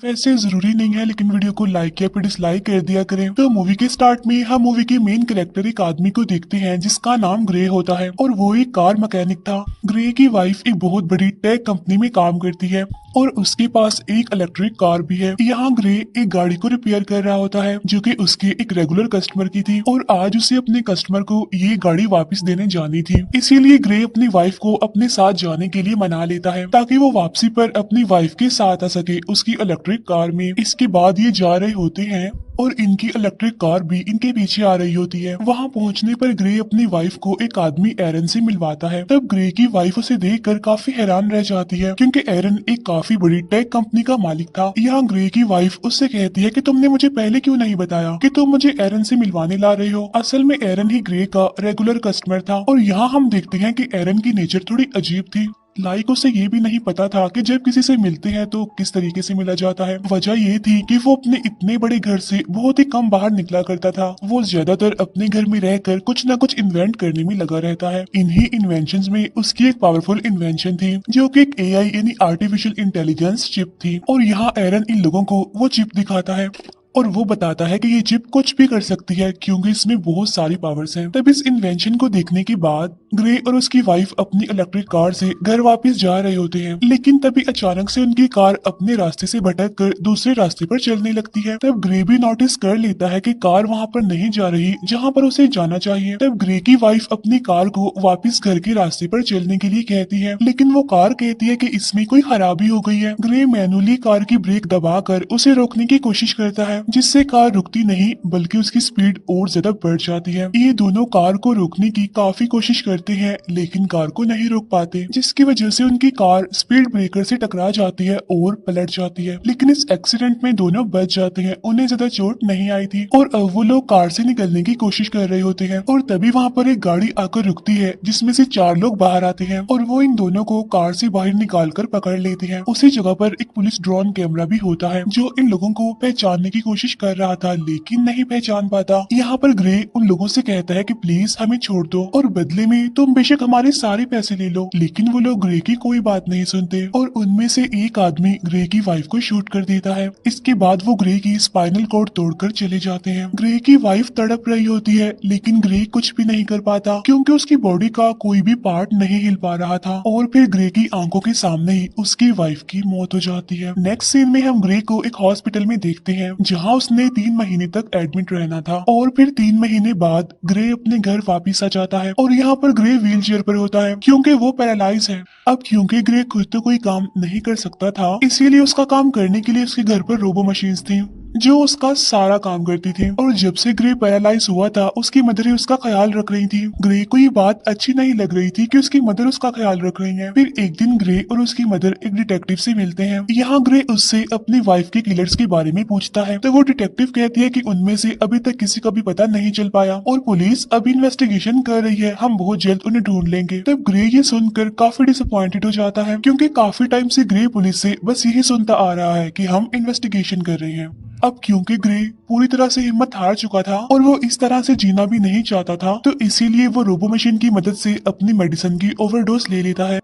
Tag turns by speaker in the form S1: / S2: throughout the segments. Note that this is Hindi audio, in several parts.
S1: वैसे जरूरी नहीं है, लेकिन वीडियो को लाइक या फिर डिसलाइक कर दिया करें। तो मूवी के स्टार्ट में हम मूवी के मेन कैरेक्टर एक आदमी को देखते हैं जिसका नाम ग्रे होता है और वो एक कार मैकेनिक था। ग्रे की वाइफ एक बहुत बड़ी टेक कंपनी में काम करती है और उसके पास एक इलेक्ट्रिक कार भी है। यहाँ ग्रे एक गाड़ी को रिपेयर कर रहा होता है जो कि उसके एक रेगुलर कस्टमर की थी और आज उसे अपने कस्टमर को ये गाड़ी वापस देने जानी थी। इसीलिए ग्रे अपनी वाइफ को अपने साथ जाने के लिए मना लेता है ताकि वो वापसी पर अपनी वाइफ के साथ आ सके उसकी इलेक्ट्रिक कार में। इसके बाद ये जा रहे होते हैं और इनकी इलेक्ट्रिक कार भी इनके पीछे आ रही होती है। वहां पहुंचने पर ग्रे अपनी वाइफ को एक आदमी एरन से मिलवाता है। तब ग्रे की वाइफ उसे देखकर काफी हैरान रह जाती है क्योंकि एरन एक काफी बड़ी टेक कंपनी का मालिक था। यहाँ ग्रे की वाइफ उससे कहती है कि तुमने मुझे पहले क्यों नहीं बताया कि तुम मुझे एरन से मिलवाने ला रहे हो। असल में एरन ही ग्रे का रेगुलर कस्टमर था और यहाँ हम देखते हैं कि एरन की नेचर थोड़ी अजीब थी। लाइक उसे ये भी नहीं पता था कि जब किसी से मिलते हैं तो किस तरीके से मिला जाता है। वजह ये थी कि वो अपने इतने बड़े घर से बहुत ही कम बाहर निकला करता था। वो ज्यादातर अपने घर में रहकर कुछ न कुछ इन्वेंट करने में लगा रहता है। इन्हीं इन्वेंशंस में उसकी एक पावरफुल इन्वेंशन थी जो कि एक एआई यानी आर्टिफिशियल इंटेलिजेंस चिप थी और यहाँ एरन इन लोगों को वो चिप दिखाता है और वो बताता है कि ये चिप कुछ भी कर सकती है क्योंकि इसमें बहुत सारी पावर्स हैं। तब इस इन्वेंशन को देखने के बाद ग्रे और उसकी वाइफ अपनी इलेक्ट्रिक कार से घर वापस जा रहे होते हैं, लेकिन तभी अचानक से उनकी कार अपने रास्ते से भटक कर दूसरे रास्ते पर चलने लगती है। तब ग्रे भी नोटिस कर लेता है कि कार वहाँ पर नहीं जा रही जहाँ पर उसे जाना चाहिए। तब ग्रे की वाइफ अपनी कार को वापस घर के रास्ते पर चलने के लिए कहती है, लेकिन वो कार कहती है कि इसमें कोई खराबी हो गई है। ग्रे मैनुअली कार की ब्रेक दबाकर उसे रोकने की कोशिश करता है जिससे कार रुकती नहीं बल्कि उसकी स्पीड और ज्यादा बढ़ जाती है। ये दोनों कार को रोकने की काफी कोशिश करते हैं लेकिन कार को नहीं रोक पाते, जिसकी वजह से उनकी कार स्पीड ब्रेकर से टकरा जाती है और पलट जाती है। लेकिन इस एक्सीडेंट में दोनों बच जाते हैं, उन्हें ज्यादा चोट नहीं आई थी और अब वो लोग कार से निकलने की कोशिश कर रहे होते हैं और तभी वहाँ पर एक गाड़ी आकर रुकती है जिसमें से 4 लोग बाहर आते हैं और वो इन दोनों को कार से बाहर निकाल कर पकड़ लेते हैं। उसी जगह पर एक पुलिस ड्रोन कैमरा भी होता है जो इन लोगों को पहचानने की कोशिश कर रहा था लेकिन नहीं पहचान पाता। यहाँ पर ग्रे उन लोगों से कहता है कि प्लीज हमें छोड़ दो और बदले में तुम बेशक हमारे सारे पैसे ले लो, लेकिन वो लोग ग्रे की कोई बात नहीं सुनते और उनमें से एक आदमी ग्रे की वाइफ को शूट कर देता है। इसके बाद वो ग्रे की स्पाइनल कॉर्ड तोड़कर चले जाते हैं। ग्रे की वाइफ तड़प रही होती है लेकिन ग्रे कुछ भी नहीं कर पाता क्योंकि उसकी बॉडी का कोई भी पार्ट नहीं हिल पा रहा था और फिर ग्रे की आंखों के सामने ही उसकी वाइफ की मौत हो जाती है। नेक्स्ट सीन में हम ग्रे को एक हॉस्पिटल में देखते हैं जहाँ उसने 3 महीने तक एडमिट रहना था और फिर 3 महीने बाद ग्रे अपने घर वापिस आ जाता है और यहाँ पर ग्रे व्हील चेयर पर होता है क्योंकि वो पैरालाइज है। अब क्योंकि ग्रे खुद तो कोई काम नहीं कर सकता था इसीलिए उसका काम करने के लिए उसके घर पर रोबो मशीन्स थी जो उसका सारा काम करती थी और जब से ग्रे पैरालाइज हुआ था उसकी मदर ही उसका ख्याल रख रही थी। ग्रे को ये बात अच्छी नहीं लग रही थी कि उसकी मदर उसका ख्याल रख रही है। फिर एक दिन ग्रे और उसकी मदर एक डिटेक्टिव से मिलते हैं। यहाँ ग्रे उससे अपनी वाइफ के किलर्स के बारे में पूछता है तो वो डिटेक्टिव कहती है कि उनमें से अभी तक किसी का भी पता नहीं चल पाया और पुलिस अभी इन्वेस्टिगेशन कर रही है, हम बहुत जल्द उन्हें ढूंढ लेंगे। तब ग्रे ये सुनकर काफी डिसअपॉइंटेड हो जाता है क्योंकि काफी टाइम से ग्रे पुलिस से बस यही सुनता आ रहा है कि हम इन्वेस्टिगेशन कर रहे हैं। अब क्योंकि ग्रे पूरी तरह से हिम्मत हार चुका था और वो इस तरह से जीना भी नहीं चाहता था तो इसीलिए वो रोबो मशीन की मदद से अपनी मेडिसिन की ओवरडोज ले लेता है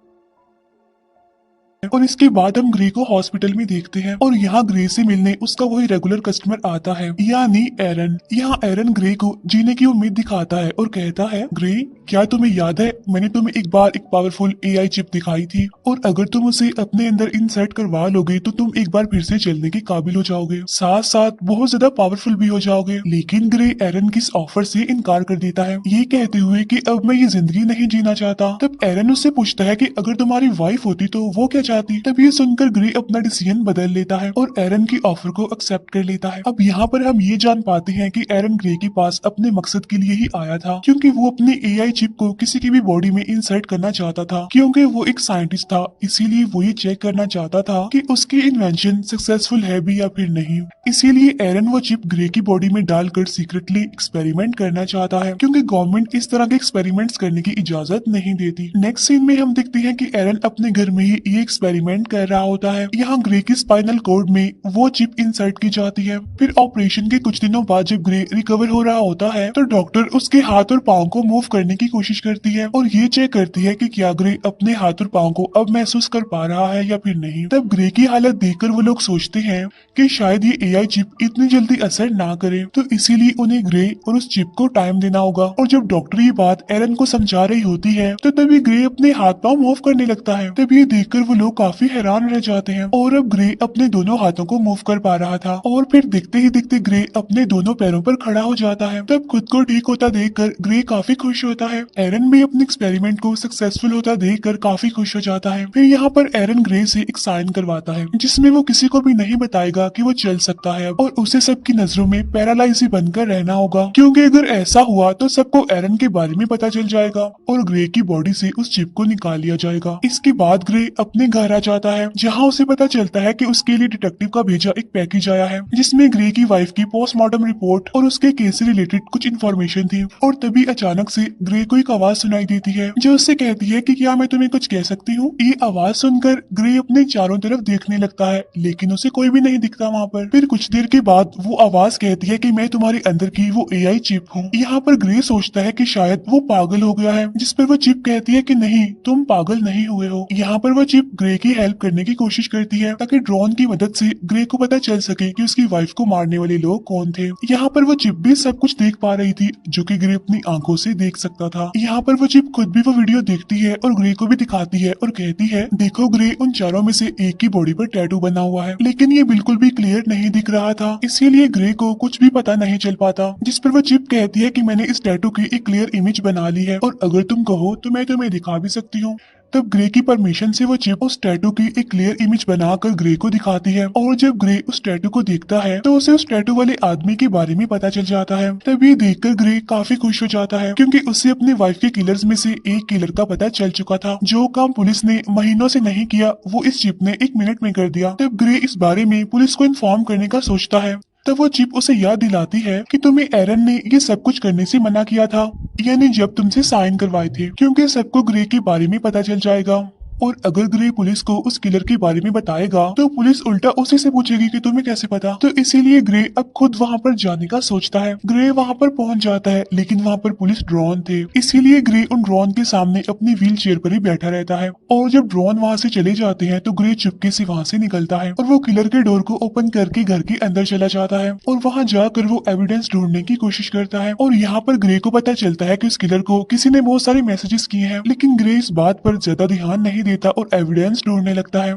S1: और इसके बाद हम ग्रे को हॉस्पिटल में देखते हैं और यहाँ ग्रे से मिलने उसका वही रेगुलर कस्टमर आता है यानी एरन। यहाँ एरन ग्रे को जीने की उम्मीद दिखाता है और कहता है, ग्रे क्या तुम्हें याद है मैंने तुम्हें एक बार एक पावरफुल एआई चिप दिखाई थी और अगर तुम उसे अपने अंदर इंसर्ट करवा लोगे तो तुम एक बार फिर से चलने के काबिल हो जाओगे, साथ साथ बहुत ज्यादा पावरफुल भी हो जाओगे। लेकिन ग्रे एरन की इस ऑफर से इनकार कर देता है ये कहते हुए कि अब मैं ये जिंदगी नहीं जीना चाहता। तब एरन उससे पूछता है कि अगर तुम्हारी वाइफ होती तो वो क्या चाहती। तब ये सुनकर ग्रे अपना डिसीजन बदल लेता है और एरन की ऑफर को एक्सेप्ट कर लेता है। अब यहाँ पर हम ये जान पाते हैं कि एरन ग्रे के पास अपने मकसद के लिए ही आया था क्योंकि वो अपनी एआई चिप को किसी की भी बॉडी में इंसर्ट करना चाहता था क्योंकि वो एक साइंटिस्ट था, इसीलिए वो ये चेक करना चाहता था कि उसकी इन्वेंशन सक्सेसफुल है भी या फिर नहीं। इसीलिए एरन वो चिप ग्रे की बॉडी में डालकर सीक्रेटली एक्सपेरिमेंट करना चाहता है क्योंकि गवर्नमेंट इस तरह के एक्सपेरिमेंट्स करने की इजाजत नहीं देती। नेक्स्ट सीन में हम देखते हैं कि एरन अपने घर में ही ये एक्सपेरिमेंट कर रहा होता है। यहाँ ग्रे की स्पाइनल कॉर्ड में वो चिप इंसर्ट की जाती है। फिर ऑपरेशन के कुछ दिनों बाद जब ग्रे रिकवर हो रहा होता है तो डॉक्टर उसके हाथ और पाँव को मूव करने की कोशिश करती है और ये चेक करती है कि क्या ग्रे अपने हाथ और पाँव को अब महसूस कर पा रहा है या फिर नहीं। तब ग्रे की हालत देखकर वो लोग सोचते हैं कि शायद ये एआई चिप इतनी जल्दी असर ना करे, तो इसीलिए उन्हें ग्रे और उस चिप को टाइम देना होगा। और जब डॉक्टर ये बात एरन को समझा रही होती है तो तभी ग्रे अपने हाथ पाँव मूव करने लगता है। तब ये देखकर वो लोग काफी हैरान रह जाते हैं और अब ग्रे अपने दोनों हाथों को मूव कर पा रहा था और फिर दिखते ही दिखते ग्रे अपने दोनों पैरों पर खड़ा हो जाता है। तब खुद को ठीक होता देखकर ग्रे काफी खुश होता है। एरन भी अपने एक्सपेरिमेंट को सक्सेसफुल होता देखकर काफी खुश हो जाता है। फिर यहाँ पर एरन ग्रे से एक साइन करवाता है जिसमें वो किसी को भी नहीं बताएगा कि वो चल सकता है और उसे सबकी नजरों में पैरालाइज ही बनकर रहना होगा, क्योंकि अगर ऐसा हुआ तो सबको एरन के बारे में पता चल जाएगा और ग्रे की बॉडी से उस चिप को निकाल लिया जाएगा। इसके बाद ग्रे अपने घर आ जाता है जहाँ उसे पता चलता है कि उसके लिए डिटेक्टिव का भेजा एक पैकेज आया है जिसमें ग्रे की वाइफ की पोस्टमार्टम रिपोर्ट और उसके केस से रिलेटेड कुछ इन्फॉर्मेशन थी। और तभी अचानक से ग्रे को एक आवाज सुनाई देती है जो उससे कहती है कि क्या मैं तुम्हें कुछ कह सकती हूँ। ये आवाज सुनकर ग्रे अपने चारों तरफ देखने लगता है लेकिन उसे कोई भी नहीं दिखता वहाँ पर। फिर कुछ देर के बाद वो आवाज कहती है कि मैं तुम्हारे अंदर की वो एआई चिप हूँ। यहाँ पर ग्रे सोचता है कि शायद वो पागल हो गया है, जिस पर वो चिप कहती है कि नहीं, तुम पागल नहीं हुए हो। यहाँ पर वो चिप ग्रे की हेल्प करने की कोशिश करती है ताकि ड्रोन की मदद से ग्रे को पता चल सके कि उसकी वाइफ को मारने वाले लोग कौन थे। यहाँ पर वो चिप भी सब कुछ देख पा रही थी जो कि ग्रे अपनी आंखों से देख सकता था। यहाँ पर वो चिप खुद भी वो वीडियो देखती है और ग्रे को भी दिखाती है और कहती है देखो ग्रे, उन चारों में से एक की बॉडी पर टैटू बना हुआ है लेकिन ये बिल्कुल भी क्लियर नहीं दिख रहा था, इसीलिए ग्रे को कुछ भी पता नहीं चल पाता। जिस पर वो चिप कहती है कि मैंने इस टैटू की एक क्लियर इमेज बना ली है और अगर तुम कहो तो मैं तुम्हें दिखा भी सकती हूँ। तब ग्रे की परमिशन से वो चिप उस टैटू की एक क्लियर इमेज बनाकर ग्रे को दिखाती है और जब ग्रे उस टैटू को देखता है तो उसे उस टैटू वाले आदमी के बारे में पता चल जाता है। तब ये देखकर ग्रे काफी खुश हो जाता है क्योंकि उसे अपनी वाइफ के किलर्स में से एक किलर का पता चल चुका था। जो काम पुलिस ने महीनों से नहीं किया वो इस चिप ने 1 मिनट में कर दिया। तब ग्रे इस बारे में पुलिस को इन्फॉर्म करने का सोचता है। तब वो चिप उसे याद दिलाती है कि तुम्हें एरन ने ये सब कुछ करने से मना किया था, यानी जब तुमसे साइन करवाए थे, क्योंकि सबको ग्रे के बारे में पता चल जाएगा और अगर ग्रे पुलिस को उस किलर के बारे में बताएगा तो पुलिस उल्टा उसी से पूछेगी कि तुम्हें कैसे पता। तो इसीलिए ग्रे अब खुद वहाँ पर जाने का सोचता है। ग्रे वहाँ पर पहुँच जाता है लेकिन वहाँ पर पुलिस ड्रोन थे, इसीलिए ग्रे उन ड्रोन के सामने अपनी व्हील चेयर पर ही बैठा रहता है। और जब ड्रोन वहाँ से चले जाते हैं तो ग्रे चुपके से वहाँ से निकलता है और वो किलर के डोर को ओपन करके घर के अंदर चला जाता है और वहाँ जाकर वो एविडेंस ढूंढने की कोशिश करता है। और यहाँ पर ग्रे को पता चलता है कि उस किलर को किसी ने बहुत सारे मैसेजेस किए हैं, लेकिन ग्रे इस बात पर ज्यादा ध्यान नहीं देता और एविडेंस ढूंढने लगता है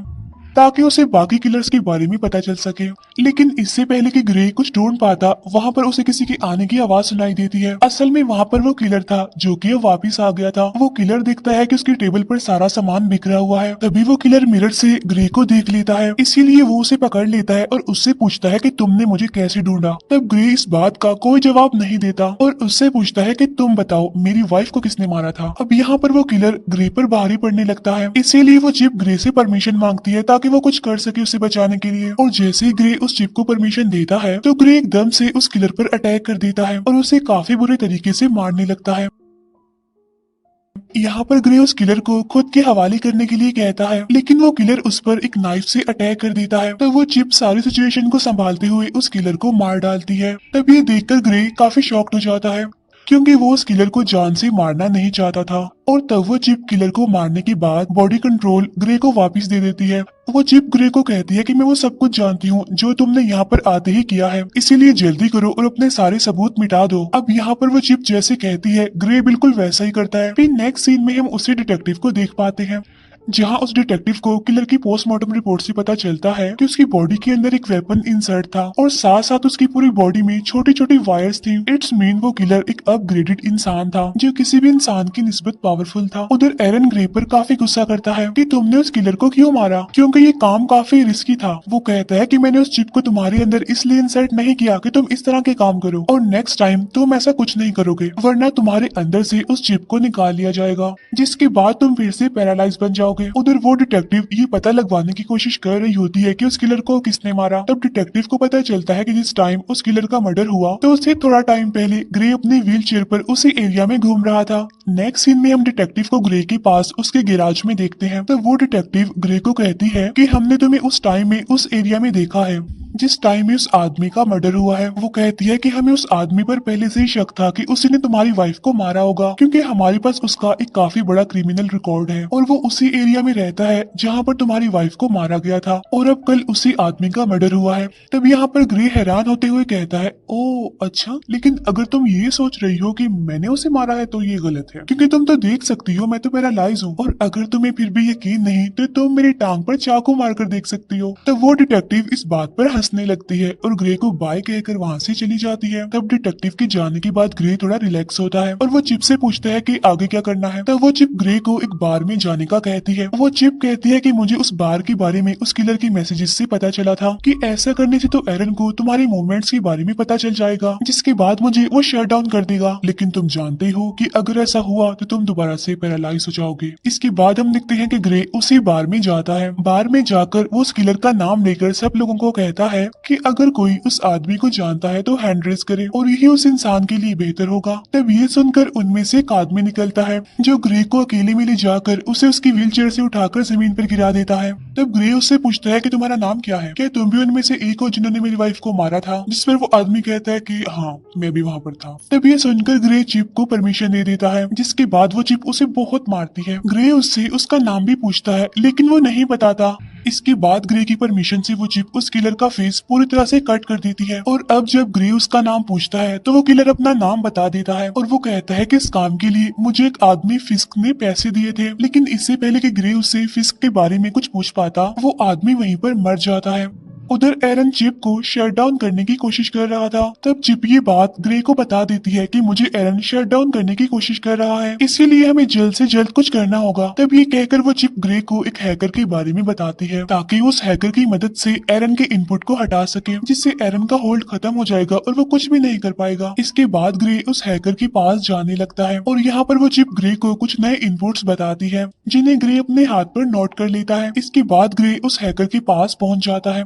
S1: ताकि उसे बाकी किलर्स के बारे में पता चल सके। लेकिन इससे पहले कि ग्रे कुछ ढूंढ पाता वहाँ पर उसे किसी के आने की आवाज सुनाई देती है। असल में वहाँ पर वो किलर था जो कि वापस आ गया था। वो किलर देखता है कि उसकी टेबल पर सारा सामान बिखरा हुआ है। तभी वो किलर मिरर से ग्रे को देख लेता है, इसीलिए वो उसे पकड़ लेता है और उससे पूछता है कि तुमने मुझे कैसे ढूंढा। तब ग्रे इस बात का कोई जवाब नहीं देता और उससे पूछता है कि तुम बताओ मेरी वाइफ को किसने मारा था। अब यहाँ पर वो किलर ग्रे पर भारी पड़ने लगता है, इसीलिए वो चिप ग्रे से परमिशन मांगती है ताकि वो कुछ कर सके उसे बचाने के लिए। और जैसे ही ग्रे उस चिप को परमिशन देता है तो ग्रे एकदम से उस किलर पर अटैक कर देता है और उसे काफी बुरे तरीके से मारने लगता है। यहाँ पर ग्रे उस किलर को खुद के हवाले करने के लिए कहता है, लेकिन वो किलर उस पर एक नाइफ से अटैक कर देता है। तब वो चिप सारी सिचुएशन को संभालते हुए उस किलर को मार डालती है। तब ये देखकर ग्रे काफी शॉक्ड हो जाता है क्योंकि वो उस किलर को जान से मारना नहीं चाहता था। और तब वो चिप किलर को मारने के बाद बॉडी कंट्रोल ग्रे को वापस दे देती है। वो चिप ग्रे को कहती है कि मैं वो सब कुछ जानती हूँ जो तुमने यहाँ पर आते ही किया है, इसीलिए जल्दी करो और अपने सारे सबूत मिटा दो। अब यहाँ पर वो चिप जैसे कहती है ग्रे बिल्कुल वैसा ही करता है। फिर नेक्स्ट सीन में हम उसी डिटेक्टिव को देख पाते हैं जहाँ उस डिटेक्टिव को किलर की पोस्टमार्टम रिपोर्ट से पता चलता है कि उसकी बॉडी के अंदर एक वेपन इंसर्ट था और साथ साथ उसकी पूरी बॉडी में छोटी छोटी वायर्स थी। इट्स मीन वो किलर एक अपग्रेडेड इंसान था जो किसी भी इंसान की निस्बत पावरफुल था। उधर एरन ग्रे पर काफी गुस्सा करता है कि तुमने उस किलर को क्यों मारा, क्योंकि ये काम काफी रिस्की था। वो कहता है कि मैंने उस चिप को तुम्हारे अंदर इसलिए इंसर्ट नहीं किया कि तुम इस तरह के काम करो और नेक्स्ट टाइम तुम ऐसा कुछ नहीं करोगे, वरना तुम्हारे अंदर से उस चिप को निकाल लिया जाएगा, जिसके बाद तुम फिर से पैरालाइज बन जाओगे जाओगे। उधर वो डिटेक्टिव ये पता लगवाने की कोशिश कर रही होती है कि उस किलर को किसने मारा। तब डिटेक्टिव को पता चलता है कि जिस टाइम उस किलर का मर्डर हुआ तो उससे थोड़ा टाइम पहले ग्रे अपने व्हील चेयर पर उसी एरिया में घूम रहा था। नेक्स्ट सीन में हम डिटेक्टिव को ग्रे के पास उसके गैराज में देखते हैं। तब वो डिटेक्टिव ग्रे को कहती है कि हमने तुम्हें उस टाइम में उस एरिया में देखा है जिस टाइम में उस आदमी का मर्डर हुआ है। वो कहती है कि हमें उस आदमी पर पहले से ही शक था कि उसी ने तुम्हारी वाइफ को मारा होगा, क्योंकि हमारे पास उसका एक काफी बड़ा क्रिमिनल रिकॉर्ड है और वो उसी एरिया में रहता है जहाँ पर तुम्हारी वाइफ को मारा गया था और अब कल उसी आदमी का मर्डर हुआ है। तब यहाँ पर ग्रे हैरान होते हुए कहता है, ओ अच्छा, लेकिन अगर तुम ये सोच रही हो कि मैंने उसे मारा है तो ये गलत है, क्योंकि तुम तो देख सकती हो मैं तो पैरालाइज हूँ, और अगर तुम्हें फिर भी यकीन नहीं तो तुम मेरी टांग पर चाकू मारकर देख सकती हो। तब वो डिटेक्टिव इस बात पर हंसने लगती है और ग्रे को बाय कहकर वहाँ से चली जाती है। तब डिटेक्टिव के जाने के बाद ग्रे थोड़ा रिलैक्स होता है और वो चिप से पूछता है कि आगे क्या करना है। तब वो चिप ग्रे को एक बार में जाने का कहती है। वो चिप कहती है कि मुझे उस बार के बारे में उस किलर की मैसेजेस से पता चला था कि ऐसा करने से तो एरन को तुम्हारी मूवमेंट्स के बारे में पता चल जाएगा, जिसके बाद मुझे वो शट डाउन कर देगा। लेकिन तुम जानते हो कि अगर ऐसा हुआ तो तुम दोबारा से पैरालाइज हो जाओगे। इसके बाद हम देखते हैं कि ग्रे उसी बार में जाता है। बार में जाकर वो उस किलर का नाम लेकर सब लोगों को कहता है कि अगर कोई उस आदमी को जानता है तो हैंड रेस करे और यही उस इंसान के लिए बेहतर होगा। तब ये सुनकर उनमें से एक आदमी निकलता है जो ग्रे को अकेले में ले जाकर उसे उसकी व्हील चेयर से उठाकर जमीन पर गिरा देता है। तब ग्रे उससे पूछता है कि तुम्हारा नाम क्या है, क्या तुम भी उनमें से एक हो जिन्होंने मेरी वाइफ को मारा था? जिस पर वो आदमी कहता है कि हाँ, मैं भी वहाँ पर था। तब ये सुनकर ग्रे चिप को परमिशन दे देता है, जिसके बाद वो चिप उसे बहुत मारती है। ग्रे उससे उसका नाम भी पूछता है लेकिन वो नहीं बताता। इसके बाद ग्रे की परमिशन से वो चिप उस किलर का फेस पूरी तरह से कट कर देती है और अब जब ग्रे उसका नाम पूछता है तो वो किलर अपना नाम बता देता है और वो कहता है कि इस काम के लिए मुझे एक आदमी फिस्क ने पैसे दिए थे। लेकिन इससे पहले कि ग्रे उससे फिस्क के बारे में कुछ पूछ पाता वो आदमी वहीं पर मर जाता है। उधर एरन चिप को शट डाउन करने की कोशिश कर रहा था। तब चिप ये बात ग्रे को बता देती है कि मुझे एरन शट डाउन करने की कोशिश कर रहा है, इसीलिए हमें जल्द से जल्द कुछ करना होगा। तब ये कहकर वो चिप ग्रे को एक हैकर के बारे में बताती है ताकि उस हैकर की मदद से एरन के इनपुट को हटा सके, जिससे एरन का होल्ड खत्म हो जाएगा और वो कुछ भी नहीं कर पाएगा। इसके बाद ग्रे उस हैकर के पास जाने लगता है और यहाँ पर वो चिप ग्रे को कुछ नए इनपुट्स बताती है जिन्हें ग्रे अपने हाथ पर नोट कर लेता है। इसके बाद ग्रे उस हैकर के पास पहुंच जाता है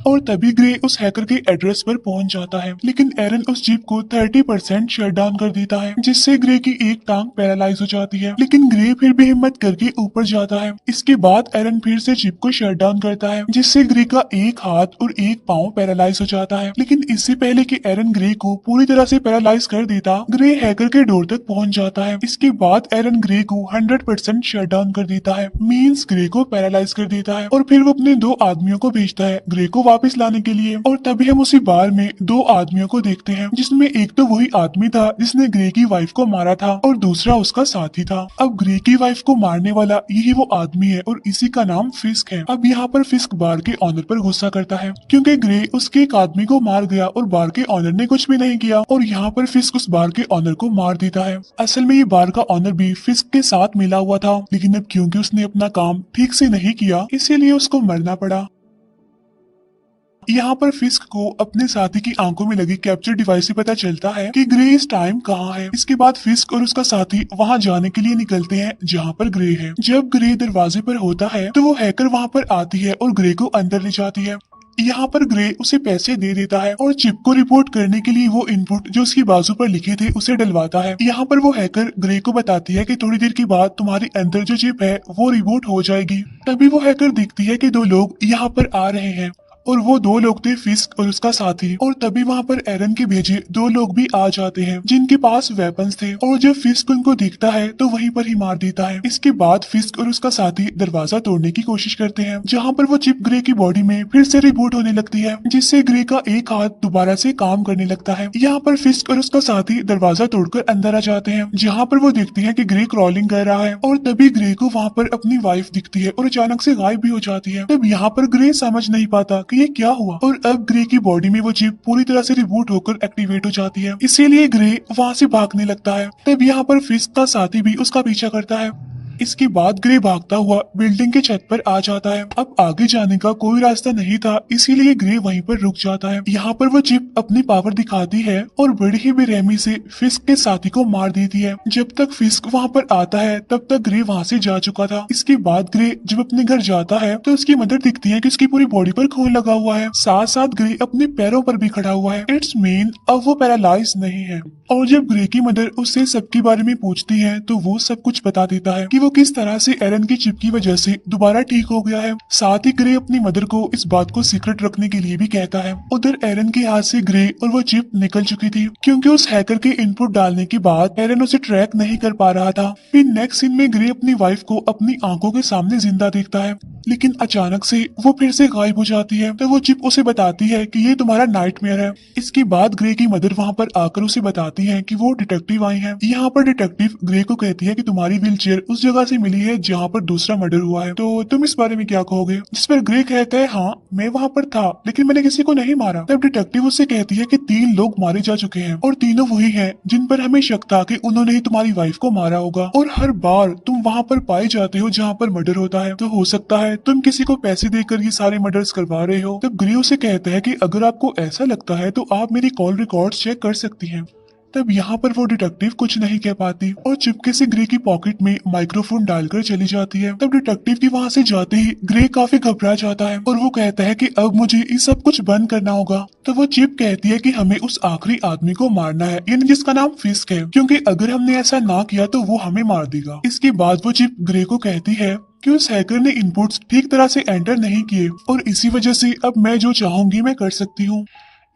S1: और तभी ग्रे उस हैकर के एड्रेस पर पहुंच जाता है, लेकिन एरन उस जीप को 30% शट डाउन कर देता है, जिससे ग्रे की एक टांग पैरालाइज हो जाती है। लेकिन ग्रे फिर भी हिम्मत करके ऊपर जाता है। इसके बाद एरन फिर से जीप को शट डाउन करता है, जिससे ग्रे का एक हाथ और एक पाँव पैरालाइज हो जाता है। लेकिन इससे पहले कि एरन ग्रे को पूरी तरह से पैरालाइज कर देता, ग्रे हैकर के डोर तक पहुंच जाता है। इसके बाद एरन ग्रे को 100% शट डाउन कर देता है, मीन्स ग्रे को पैरालाइज कर देता है, और फिर वो अपने दो आदमियों को भेजता है ग्रे को वापस लाने के लिए। और तभी हम उसी बार में दो आदमियों को देखते हैं, जिसमें एक तो वही आदमी था जिसने ग्रे की वाइफ को मारा था और दूसरा उसका साथी था। अब ग्रे की वाइफ को मारने वाला यही वो आदमी है और इसी का नाम फिस्क है। अब यहाँ पर फिस्क बार के ऑनर पर गुस्सा करता है क्योंकि ग्रे उसके एक आदमी को मार गया और बार के ऑनर ने कुछ भी नहीं किया, और यहाँ पर फिस्क उस बार के ऑनर को मार देता है। असल में ये बार का ऑनर भी फिस्क के साथ मिला हुआ था, लेकिन अब क्योंकि उसने अपना काम ठीक से नहीं किया इसीलिए उसको मरना पड़ा। यहाँ पर फिस्क को अपने साथी की आंखों में लगी कैप्चर डिवाइस से पता चलता है कि ग्रे इस टाइम कहाँ है। इसके बाद फिस्क और उसका साथी वहाँ जाने के लिए निकलते हैं जहाँ पर ग्रे है। जब ग्रे दरवाजे पर होता है तो वो हैकर वहाँ पर आती है और ग्रे को अंदर ले जाती है। यहाँ पर ग्रे उसे पैसे दे देता है और चिप को रिपोर्ट करने के लिए वो इनपुट जो उसकी बाजू पर लिखे थे उसे डलवाता है। यहाँ पर वो हैकर ग्रे को बताती है कि थोड़ी देर के बाद तुम्हारे अंदर जो चिप है वो रिबूट हो जाएगी। तभी वो हैकर देखती है कि दो लोग यहाँ पर आ रहे हैं और वो दो लोग थे फिस्क और उसका साथी, और तभी वहाँ पर एरन के भेजे दो लोग भी आ जाते हैं जिनके पास वेपन्स थे, और जब फिस्क उनको दिखता है तो वहीं पर ही मार देता है। इसके बाद फिस्क और उसका साथी दरवाजा तोड़ने की कोशिश करते हैं, जहाँ पर वो चिप ग्रे की बॉडी में फिर से रिबूट होने लगती है, जिससे ग्रे का एक हाथ दोबारा से काम करने लगता है। यहाँ पर फिस्क और उसका साथी दरवाजा तोड़कर अंदर आ जाते हैं, जहाँ पर वो देखते हैं कि ग्रे क्रॉलिंग कर रहा है, और तभी ग्रे को वहाँ पर अपनी वाइफ दिखती है और अचानक से गायब भी हो जाती है। तब यहाँ पर ग्रे समझ नहीं पाता कि ये क्या हुआ, और अब ग्रे की बॉडी में वो चिप पूरी तरह से रिबूट होकर एक्टिवेट हो जाती है, इसीलिए ग्रे वहाँ से भागने लगता है। तब यहाँ पर फिस्क का साथी भी उसका पीछा करता है। इसके बाद ग्रे भागता हुआ बिल्डिंग के छत पर आ जाता है। अब आगे जाने का कोई रास्ता नहीं था, इसीलिए ग्रे वहीं पर रुक जाता है। यहाँ पर वो चिप अपनी पावर दिखाती है और बड़ी ही बेरहमी से फिस्क के साथी को मार देती है। जब तक फिस्क वहाँ पर आता है तब तक ग्रे वहाँ से जा चुका था। इसके बाद ग्रे जब अपने घर जाता है तो उसकी मदर दिखती है कि उसकी पूरी बॉडी पर खून लगा हुआ है, साथ साथ ग्रे अपने पैरों पर भी खड़ा हुआ है। इट्स मीन अब वो पैरालाइज नहीं है। और जब ग्रे की मदर उससे सबके बारे में पूछती है तो वो सब कुछ बता देता है कि वो किस तरह से एरन की चिप की वजह से दोबारा ठीक हो गया है। साथ ही ग्रे अपनी मदर को इस बात को सीक्रेट रखने के लिए भी कहता है। उधर एरन के हाथ से ग्रे और वो चिप निकल चुकी थी, क्योंकि उस हैकर के इनपुट डालने के बाद एरन उसे ट्रैक नहीं कर पा रहा था। फिर नेक्स्ट सीन में ग्रे अपनी वाइफ को अपनी आंखों के सामने जिंदा देखता है, लेकिन अचानक से वो फिर से गायब हो जाती है। तो वो चिप उसे बताती है कि ये तुम्हारा नाइटमेयर है। इसके बाद ग्रे की मदर वहाँ पर आकर उसे बताती है कि वो डिटेक्टिव आई हैं। यहाँ पर डिटेक्टिव ग्रे को कहती है कि तुम्हारी व्हीलचेयर उस जगह से मिली है जहाँ पर दूसरा मर्डर हुआ है, तो तुम इस बारे में क्या कहोगे? जिस पर ग्रे कहता है हाँ मैं वहाँ पर था, लेकिन मैंने किसी को नहीं मारा। तब डिटेक्टिव उससे कहती है कि 3 लोग मारे जा चुके हैं और तीनों वही हैं जिन पर हमें शक था कि उन्होंने ही तुम्हारी वाइफ को मारा होगा, और हर बार तुम वहाँ पर पाए जाते हो जहाँ पर मर्डर होता है, तो हो सकता है तुम किसी को पैसे देकर ये सारे मर्डर्स करवा रहे हो। तब ग्रे उसे कहता है कि अगर आपको ऐसा लगता है तो आप मेरी कॉल रिकॉर्ड्स चेक कर सकती हैं। तब यहाँ पर वो डिटेक्टिव कुछ नहीं कह पाती और चुपके से ग्रे की पॉकेट में माइक्रोफोन डालकर चली जाती है। तब डिटेक्टिव की वहाँ से जाते ही ग्रे काफी घबरा जाता है और वो कहता है कि अब मुझे ये सब कुछ बंद करना होगा। तो वो चिप कहती है कि हमें उस आखिरी आदमी को मारना है, यानी जिसका नाम फिस्क है, क्योंकि अगर हमने ऐसा ना किया तो वो हमें मार देगा। इसके बाद वो चिप ग्रे को कहती है कि उस हैकर ने इनपुट्स ठीक तरह से एंटर नहीं किए और इसी वजह से अब मैं जो चाहूंगी मैं कर सकती हूँ।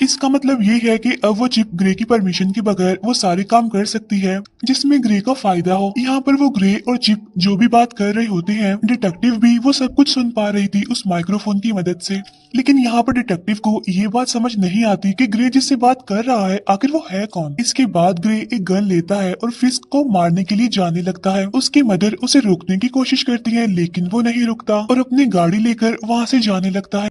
S1: इसका मतलब ये है कि अब वो चिप ग्रे की परमिशन के बगैर वो सारे काम कर सकती है जिसमें ग्रे का फायदा हो। यहाँ पर वो ग्रे और चिप जो भी बात कर रहे होते हैं, डिटेक्टिव भी वो सब कुछ सुन पा रही थी उस माइक्रोफोन की मदद से। लेकिन यहाँ पर डिटेक्टिव को ये बात समझ नहीं आती कि ग्रे जिससे बात कर रहा है आखिर वो है कौन। इसके बाद ग्रे एक गन लेता है और फिस्क को मारने के लिए जाने लगता है। उसकी मदर उसे रोकने की कोशिश करती है, लेकिन वो नहीं रुकता और अपनी गाड़ी लेकर वहाँ से जाने लगता है।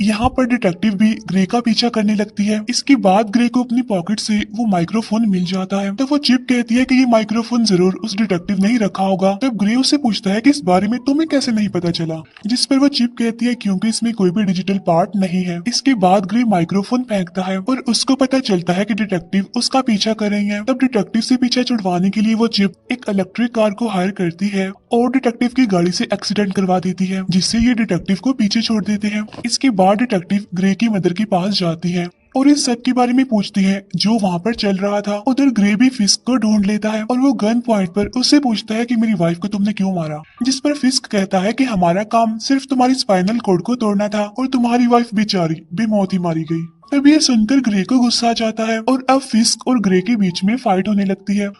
S1: यहाँ पर डिटेक्टिव भी ग्रे का पीछा करने लगती है। इसके बाद ग्रे को अपनी पॉकेट से वो माइक्रोफोन मिल जाता है। तो वो चिप कहती है कि ये माइक्रोफोन जरूर उस डिटेक्टिव ने ही रखा होगा। तब ग्रे उससे पूछता है कि इस बारे में तुम्हें कैसे नहीं पता चला, जिस पर वो चिप कहती है क्योंकि इसमें कोई भी डिजिटल पार्ट नहीं है। इसके बाद ग्रे माइक्रोफोन फेंकता है और उसको पता चलता है कि डिटेक्टिव उसका पीछा कर रही है। तब डिटेक्टिव से पीछा छुड़वाने के लिए वो चिप एक इलेक्ट्रिक कार को हायर करती है और डिटेक्टिव की गाड़ी से एक्सीडेंट करवा देती है, जिससे ये डिटेक्टिव को पीछे छोड़ देते हैं। इसके बाद डिटेक्टिव ग्रे की मदर के पास जाती है और इस सब के बारे में पूछती है जो वहाँ पर चल रहा था। उधर ग्रे भी फिस्क को ढूंढ लेता है और वो गन पॉइंट पर उससे पूछता है कि मेरी वाइफ को तुमने क्यों मारा, जिस पर फिस्क कहता है कि हमारा काम सिर्फ तुम्हारी स्पाइनल कोड को तोड़ना था और तुम्हारी वाइफ बेचारी बेमौत ही मारी गई। तब ये सुनकर ग्रे को गुस्सा आ जाता है और अब फिस्क और ग्रे के बीच में फाइट होने लगती है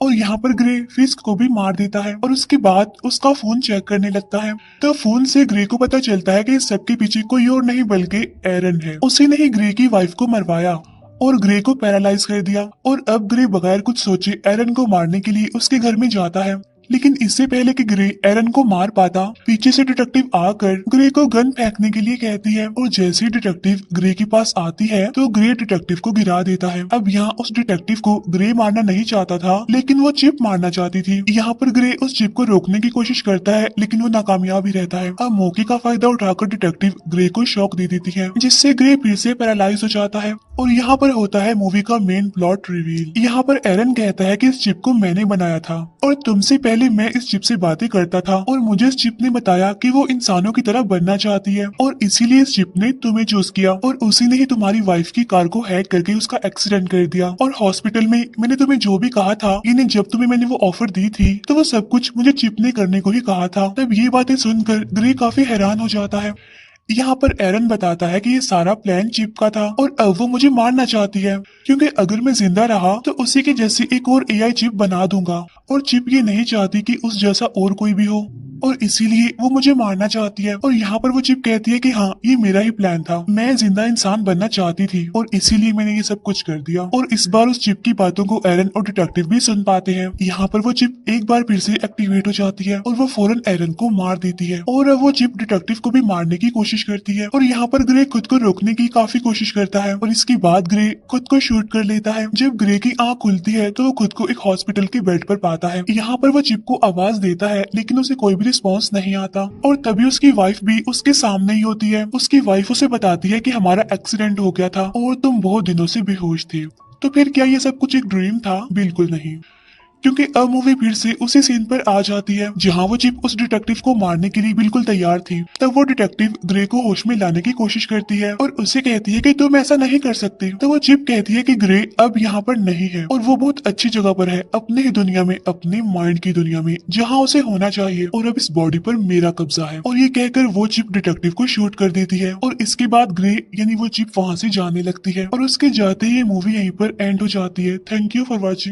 S1: और यहाँ पर ग्रे फिस्क को भी मार देता है और उसके बाद उसका फोन चेक करने लगता है। तो फोन से ग्रे को पता चलता है कि इस सबके पीछे कोई और नहीं बल्कि एरन है। उसी ने ही ग्रे की वाइफ को मरवाया और ग्रे को पैरालाइज कर दिया। और अब ग्रे बगैर कुछ सोचे एरन को मारने के लिए उसके घर में जाता है, लेकिन इससे पहले कि ग्रे एरन को मार पाता, पीछे से डिटेक्टिव आकर ग्रे को गन फेंकने के लिए कहती है और जैसे ही डिटेक्टिव ग्रे के पास आती है तो ग्रे डिटेक्टिव को गिरा देता है। अब यहाँ उस डिटेक्टिव को ग्रे मारना नहीं चाहता था, लेकिन वो चिप मारना चाहती थी। यहाँ पर ग्रे उस चिप को रोकने की कोशिश करता है, लेकिन वो नाकामयाब ही रहता है। अब मौके का फायदा उठाकर डिटेक्टिव ग्रे को शॉक दे देती है, जिससे ग्रे फिर से पैरालाइज हो जाता है। और यहाँ पर होता है मूवी का मेन प्लॉट रिवील। यहाँ पर एरन कहता है कि इस चिप को मैंने बनाया था और तुमसे पहले मैं इस चिप से बातें करता था और मुझे इस चिप ने बताया कि वो इंसानों की तरह बनना चाहती है और इसीलिए इस चिप ने तुम्हें चूज किया और उसी ने ही तुम्हारी वाइफ की कार को हैक करके उसका एक्सीडेंट कर दिया। और हॉस्पिटल में मैंने तुम्हें जो भी कहा था, यानी जब तुम्हें मैंने वो ऑफर दी थी, तो वो सब कुछ मुझे चिप ने करने को ही कहा था। तब ये बातें सुनकर ग्रे काफी हैरान हो जाता है। यहाँ पर एरन बताता है कि ये सारा प्लान चिप का था और अब वो मुझे मारना चाहती है, क्योंकि अगर मैं जिंदा रहा तो उसी के जैसी एक और एआई चिप बना दूंगा और चिप ये नहीं चाहती कि उस जैसा और कोई भी हो और इसीलिए वो मुझे मारना चाहती है। और यहाँ पर वो चिप कहती है कि हाँ ये मेरा ही प्लान था, मैं जिंदा इंसान बनना चाहती थी और इसीलिए मैंने ये सब कुछ कर दिया। और इस बार उस चिप की बातों को एरन और डिटेक्टिव भी सुन पाते हैं। यहाँ पर वो चिप एक बार फिर से एक्टिवेट हो जाती है और वो फौरन एरन को मार देती है और अब वो चिप डिटेक्टिव को भी मारने की कोशिश कोशिश करती है और यहाँ पर ग्रे खुद को रोकने की काफी कोशिश करता है और इसके बाद ग्रे खुद को शूट कर लेता है। जब ग्रे की आंख खुलती है तो वो खुद को एक हॉस्पिटल के बेड पर पाता है। यहाँ पर वो चिप को आवाज देता है लेकिन उसे कोई भी रिस्पॉन्स नहीं आता और तभी उसकी वाइफ भी उसके सामने ही होती है। उसकी वाइफ उसे बताती है कि हमारा एक्सीडेंट हो गया था और तुम बहुत दिनों से बेहोश थे। तो फिर क्या ये सब कुछ एक ड्रीम था? बिल्कुल नहीं, क्योंकि अब मूवी फिर से उसी सीन पर आ जाती है जहां वो चिप उस डिटेक्टिव को मारने के लिए बिल्कुल तैयार थी। तब वो डिटेक्टिव ग्रे को होश में लाने की कोशिश करती है और उसे कहती है कि तुम ऐसा नहीं कर सकती। तो वो चिप कहती है कि ग्रे अब यहाँ पर नहीं है और वो बहुत अच्छी जगह पर है, अपने ही दुनिया में, अपने माइंड की दुनिया में, जहाँ उसे होना चाहिए और अब इस बॉडी पर मेरा कब्जा है। और ये कहकर वो चिप डिटेक्टिव को शूट कर देती है और इसके बाद ग्रे यानी वो चिप वहाँ से जाने लगती है और उसके जाते ही ये मूवी यहीं पर एंड हो जाती है। Thank you for watching.